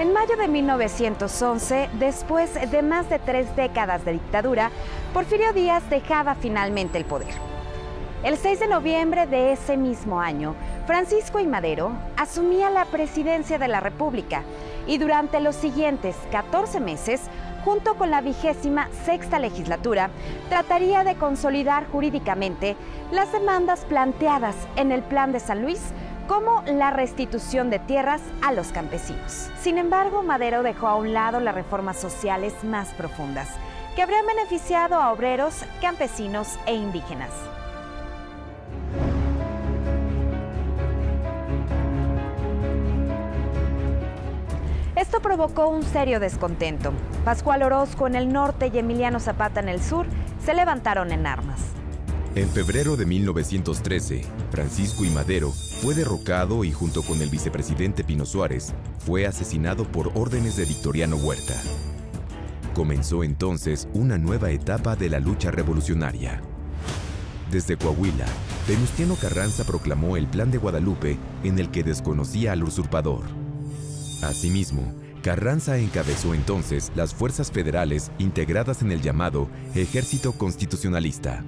En mayo de 1911, después de más de 3 décadas de dictadura, Porfirio Díaz dejaba finalmente el poder. El 6 de noviembre de ese mismo año, Francisco I. Madero asumía la presidencia de la República y durante los siguientes 14 meses, junto con la 26ª legislatura, trataría de consolidar jurídicamente las demandas planteadas en el Plan de San Luis, como la restitución de tierras a los campesinos. Sin embargo, Madero dejó a un lado las reformas sociales más profundas, que habrían beneficiado a obreros, campesinos e indígenas. Esto provocó un serio descontento. Pascual Orozco en el norte y Emiliano Zapata en el sur se levantaron en armas. En febrero de 1913, Francisco I. Madero fue derrocado y junto con el vicepresidente Pino Suárez, fue asesinado por órdenes de Victoriano Huerta. Comenzó entonces una nueva etapa de la lucha revolucionaria. Desde Coahuila, Venustiano Carranza proclamó el Plan de Guadalupe en el que desconocía al usurpador. Asimismo, Carranza encabezó entonces las fuerzas federales integradas en el llamado Ejército Constitucionalista.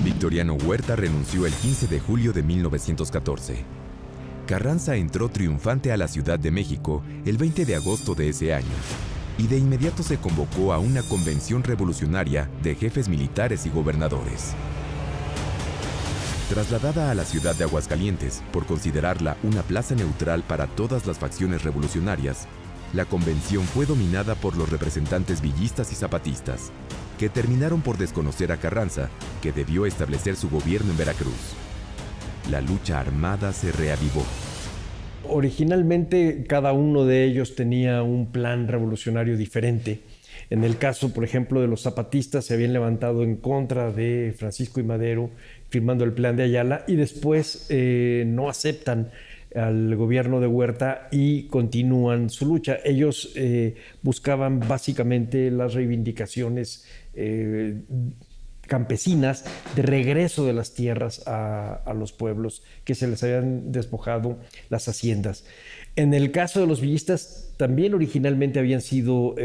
Victoriano Huerta renunció el 15 de julio de 1914. Carranza entró triunfante a la Ciudad de México el 20 de agosto de ese año, y de inmediato se convocó a una convención revolucionaria de jefes militares y gobernadores. Trasladada a la ciudad de Aguascalientes por considerarla una plaza neutral para todas las facciones revolucionarias, la convención fue dominada por los representantes villistas y zapatistas, que terminaron por desconocer a Carranza, que debió establecer su gobierno en Veracruz. La lucha armada se reavivó. Originalmente, cada uno de ellos tenía un plan revolucionario diferente. En el caso, por ejemplo, de los zapatistas, se habían levantado en contra de Francisco I. Madero, firmando el Plan de Ayala, y después no aceptan al gobierno de Huerta y continúan su lucha. Ellos buscaban básicamente las reivindicaciones campesinas de regreso de las tierras a los pueblos que se les habían despojado las haciendas. En el caso de los villistas, también originalmente habían sido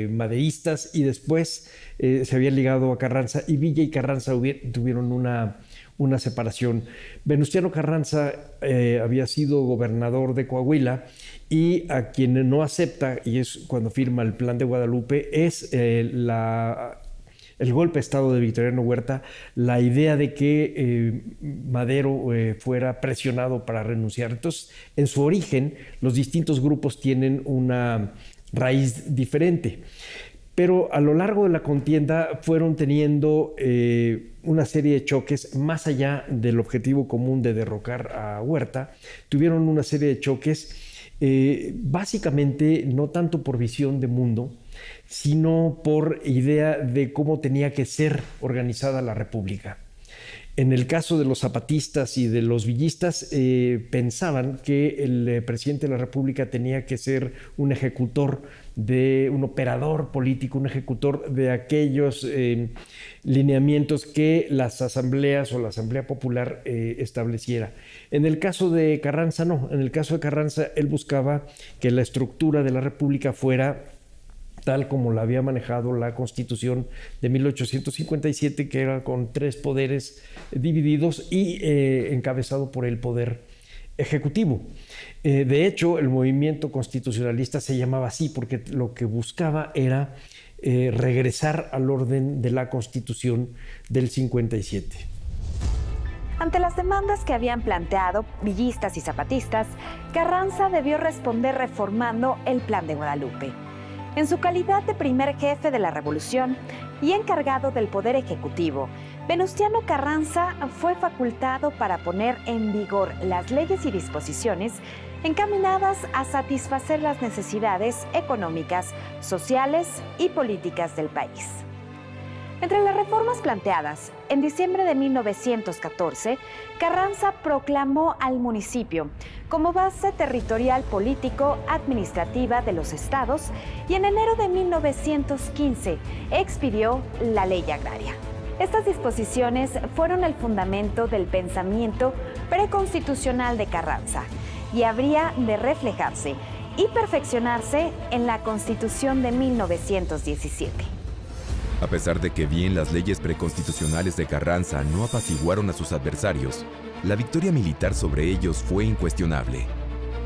madeístas y después se habían ligado a Carranza, y Villa y Carranza tuvieron una separación. Venustiano Carranza había sido gobernador de Coahuila, y a quien no acepta, y es cuando firma el Plan de Guadalupe, es el golpe de Estado de Victoriano Huerta, la idea de que Madero fuera presionado para renunciar. Entonces, en su origen, los distintos grupos tienen una raíz diferente. Pero a lo largo de la contienda fueron teniendo una serie de choques más allá del objetivo común de derrocar a Huerta. Tuvieron una serie de choques, básicamente no tanto por visión de mundo, sino por idea de cómo tenía que ser organizada la República. En el caso de los zapatistas y de los villistas, pensaban que el presidente de la República tenía que ser un ejecutor, un operador político, un ejecutor de aquellos lineamientos que las asambleas o la Asamblea Popular estableciera. En el caso de Carranza, no. En el caso de Carranza, él buscaba que la estructura de la República fuera tal como la había manejado la Constitución de 1857, que era con 3 poderes divididos y encabezado por el Poder Ejecutivo. De hecho, el movimiento constitucionalista se llamaba así porque lo que buscaba era regresar al orden de la Constitución del 57. Ante las demandas que habían planteado villistas y zapatistas, Carranza debió responder reformando el Plan de Guadalupe. En su calidad de primer jefe de la revolución y encargado del Poder Ejecutivo, Venustiano Carranza fue facultado para poner en vigor las leyes y disposiciones encaminadas a satisfacer las necesidades económicas, sociales y políticas del país. Entre las reformas planteadas, en diciembre de 1914, Carranza proclamó al municipio como base territorial político-administrativa de los estados y en enero de 1915 expidió la Ley Agraria. Estas disposiciones fueron el fundamento del pensamiento preconstitucional de Carranza y habría de reflejarse y perfeccionarse en la Constitución de 1917. A pesar de que bien las leyes preconstitucionales de Carranza no apaciguaron a sus adversarios, la victoria militar sobre ellos fue incuestionable.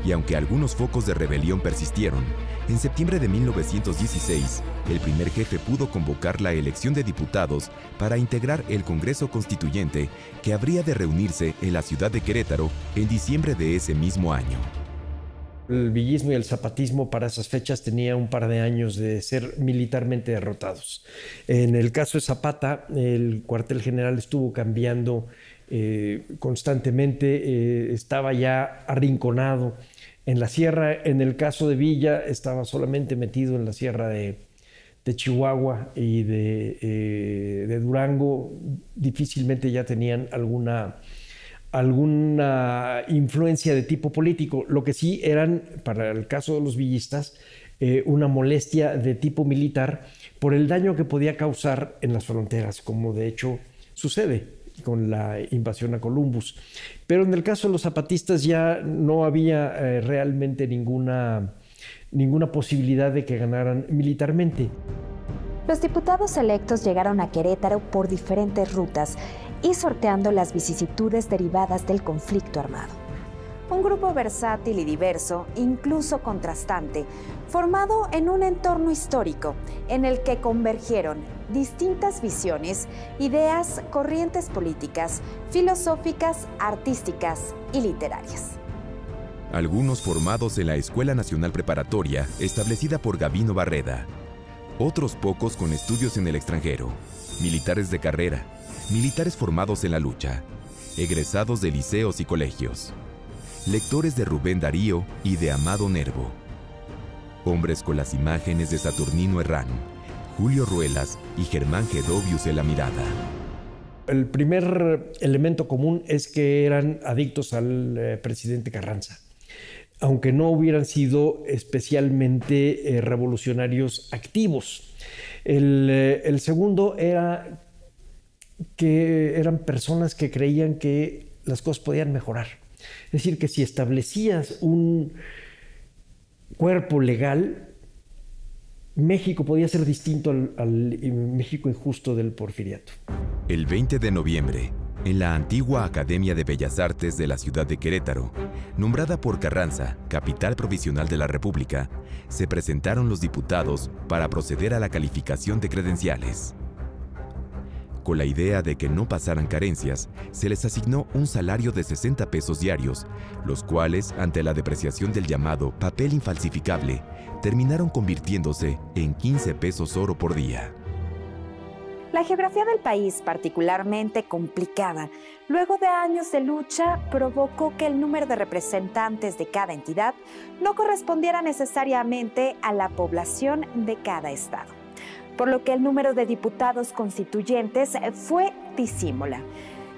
Y aunque algunos focos de rebelión persistieron, en septiembre de 1916, el primer jefe pudo convocar la elección de diputados para integrar el Congreso Constituyente que habría de reunirse en la ciudad de Querétaro en diciembre de ese mismo año. El villismo y el zapatismo para esas fechas tenía un par de años de ser militarmente derrotados. En el caso de Zapata, el cuartel general estuvo cambiando constantemente, estaba ya arrinconado en la sierra. En el caso de Villa, estaba solamente metido en la sierra de Chihuahua y de Durango. Difícilmente ya tenían alguna influencia de tipo político. Lo que sí eran, para el caso de los villistas, una molestia de tipo militar por el daño que podía causar en las fronteras, como de hecho sucede con la invasión a Columbus. Pero en el caso de los zapatistas ya no había realmente ninguna posibilidad de que ganaran militarmente. Los diputados electos llegaron a Querétaro por diferentes rutas y sorteando las vicisitudes derivadas del conflicto armado. Un grupo versátil y diverso, incluso contrastante, formado en un entorno histórico en el que convergieron distintas visiones, ideas, corrientes políticas, filosóficas, artísticas y literarias. Algunos formados en la Escuela Nacional Preparatoria, establecida por Gavino Barreda. Otros pocos con estudios en el extranjero. Militares de carrera, militares formados en la lucha, egresados de liceos y colegios. Lectores de Rubén Darío y de Amado Nervo. Hombres con las imágenes de Saturnino Herrán, Julio Ruelas y Germán Gedovius en la mirada. El primer elemento común es que eran adictos al presidente Carranza, aunque no hubieran sido especialmente revolucionarios activos. El segundo era que eran personas que creían que las cosas podían mejorar. Es decir, que si establecías un cuerpo legal, México podía ser distinto al México injusto del Porfiriato. El 20 de noviembre, en la antigua Academia de Bellas Artes de la ciudad de Querétaro, nombrada por Carranza, capital provisional de la República, se presentaron los diputados para proceder a la calificación de credenciales. Con la idea de que no pasaran carencias, se les asignó un salario de 60 pesos diarios, los cuales, ante la depreciación del llamado papel infalsificable, terminaron convirtiéndose en 15 pesos oro por día. La geografía del país, particularmente complicada, luego de años de lucha, provocó que el número de representantes de cada entidad no correspondiera necesariamente a la población de cada estado, por lo que el número de diputados constituyentes fue disímila.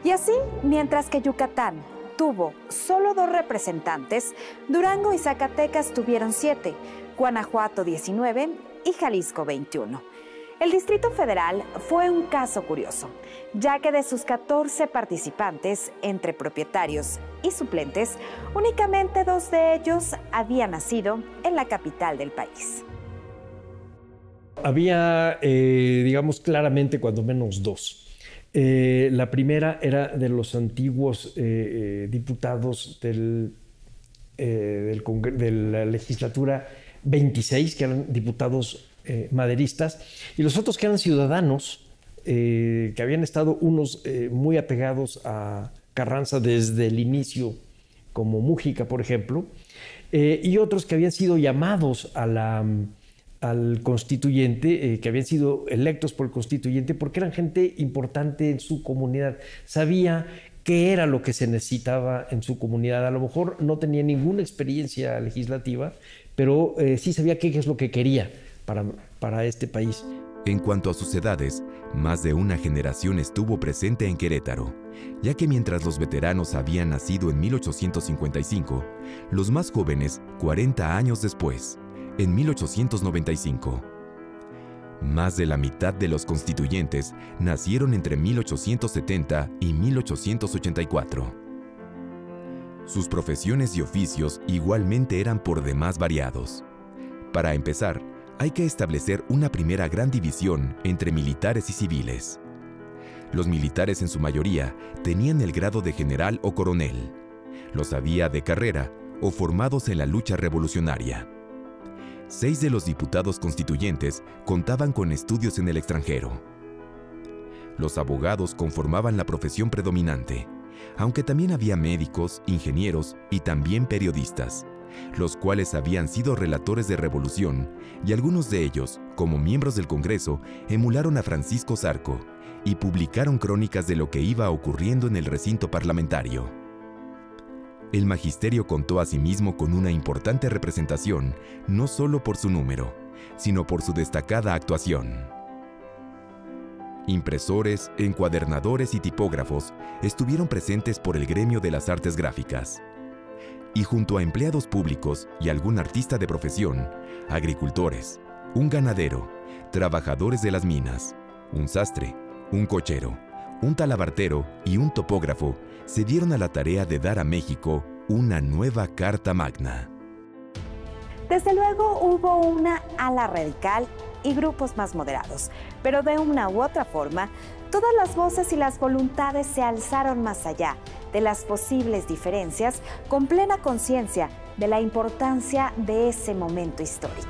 Y así, mientras que Yucatán tuvo solo 2 representantes, Durango y Zacatecas tuvieron 7, Guanajuato 19 y Jalisco 21. El Distrito Federal fue un caso curioso, ya que de sus 14 participantes, entre propietarios y suplentes, únicamente 2 de ellos habían nacido en la capital del país. Había, digamos, claramente cuando menos 2. La primera era de los antiguos diputados de la legislatura 26, que eran diputados maderistas, y los otros que eran ciudadanos, que habían estado unos muy apegados a Carranza desde el inicio, como Mújica, por ejemplo, y otros que habían sido llamados al constituyente, que habían sido electos por el constituyente porque eran gente importante en su comunidad, sabía qué era lo que se necesitaba en su comunidad. A lo mejor no tenía ninguna experiencia legislativa, pero sí sabía qué es lo que quería para este país. En cuanto a sus edades, más de una generación estuvo presente en Querétaro, ya que mientras los veteranos habían nacido en 1855, los más jóvenes 40 años después, en 1895. Más de la mitad de los constituyentes nacieron entre 1870 y 1884. Sus profesiones y oficios igualmente eran por demás variados. Para empezar, hay que establecer una primera gran división entre militares y civiles. Los militares en su mayoría tenían el grado de general o coronel. Los había de carrera o formados en la lucha revolucionaria. 6 de los diputados constituyentes contaban con estudios en el extranjero. Los abogados conformaban la profesión predominante, aunque también había médicos, ingenieros y también periodistas, los cuales habían sido relatores de revolución, y algunos de ellos, como miembros del Congreso, emularon a Francisco Zarco y publicaron crónicas de lo que iba ocurriendo en el recinto parlamentario. El magisterio contó asimismo con una importante representación, no solo por su número, sino por su destacada actuación. Impresores, encuadernadores y tipógrafos estuvieron presentes por el gremio de las artes gráficas. Y junto a empleados públicos y algún artista de profesión, agricultores, un ganadero, trabajadores de las minas, un sastre, un cochero, un talabartero y un topógrafo se dieron a la tarea de dar a México una nueva Carta Magna. Desde luego hubo una ala radical y grupos más moderados, pero de una u otra forma, todas las voces y las voluntades se alzaron más allá de las posibles diferencias, con plena conciencia de la importancia de ese momento histórico.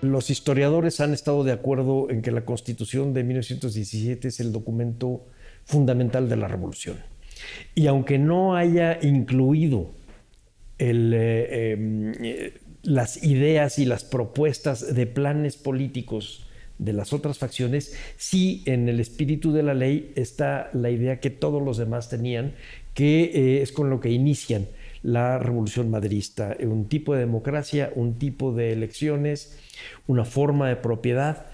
Los historiadores han estado de acuerdo en que la Constitución de 1917 es el documento fundamental de la Revolución. Y aunque no haya incluido las ideas y las propuestas de planes políticos de las otras facciones, sí en el espíritu de la ley está la idea que todos los demás tenían, que es con lo que inician la Revolución Maderista: un tipo de democracia, un tipo de elecciones, una forma de propiedad,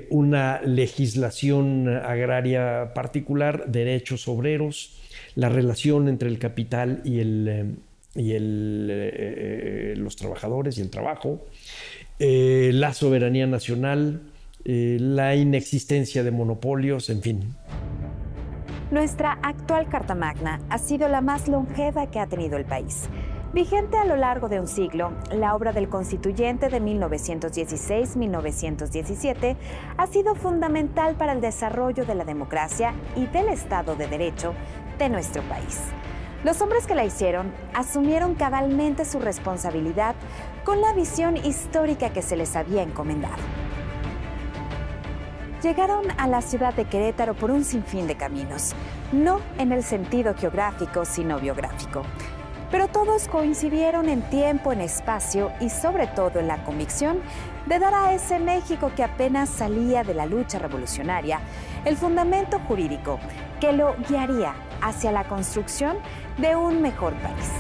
una legislación agraria particular, derechos obreros, la relación entre el capital y los trabajadores y el trabajo, la soberanía nacional, la inexistencia de monopolios, en fin. Nuestra actual Carta Magna ha sido la más longeva que ha tenido el país. Vigente a lo largo de un siglo, la obra del Constituyente de 1916-1917 ha sido fundamental para el desarrollo de la democracia y del Estado de Derecho de nuestro país. Los hombres que la hicieron asumieron cabalmente su responsabilidad con la visión histórica que se les había encomendado. Llegaron a la ciudad de Querétaro por un sinfín de caminos, no en el sentido geográfico, sino biográfico. Pero todos coincidieron en tiempo, en espacio y sobre todo en la convicción de dar a ese México que apenas salía de la lucha revolucionaria el fundamento jurídico que lo guiaría hacia la construcción de un mejor país.